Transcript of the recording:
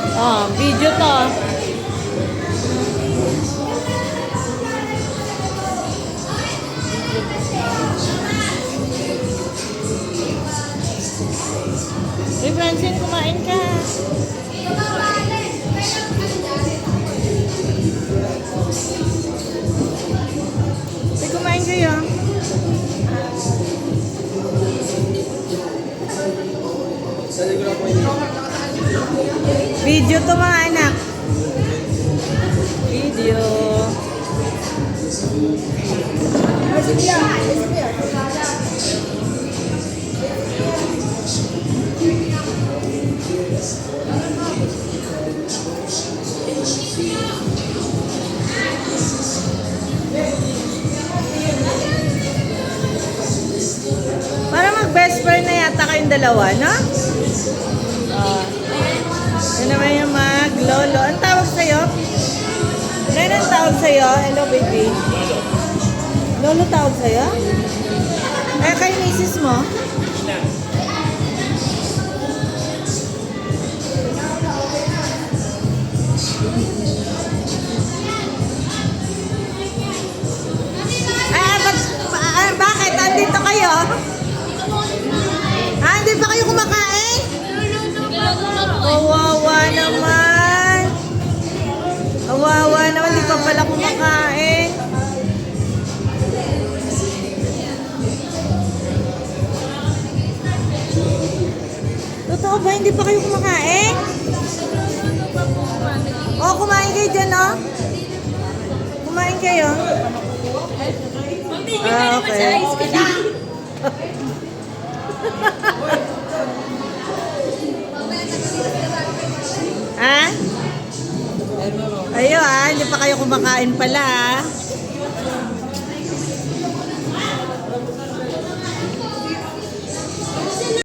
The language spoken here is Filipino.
Oh, video to. Hey, Francine, kumain ka. Hey, kumain kayo. Video to mga anak. Video. Para mag-best friend na yata kayong dalawa, no? Yan naman yung mag-lolo. Ang tawag sa'yo? Ano ang tawag sa'yo? Hello, baby. Lolo tawag sa'yo? Eh, kay misis mo? Bakit? Andito kayo? Hindi pa kayo kumakain? Kawawa naman. Kawawa naman, di pa pala kumakain. Totoo ba? Hindi pa kayo kumakain? Oh, kumain kayo dyan, oh. Kumain kayo. Okay. Ha? Ayo hindi pa kayo kumakain pala.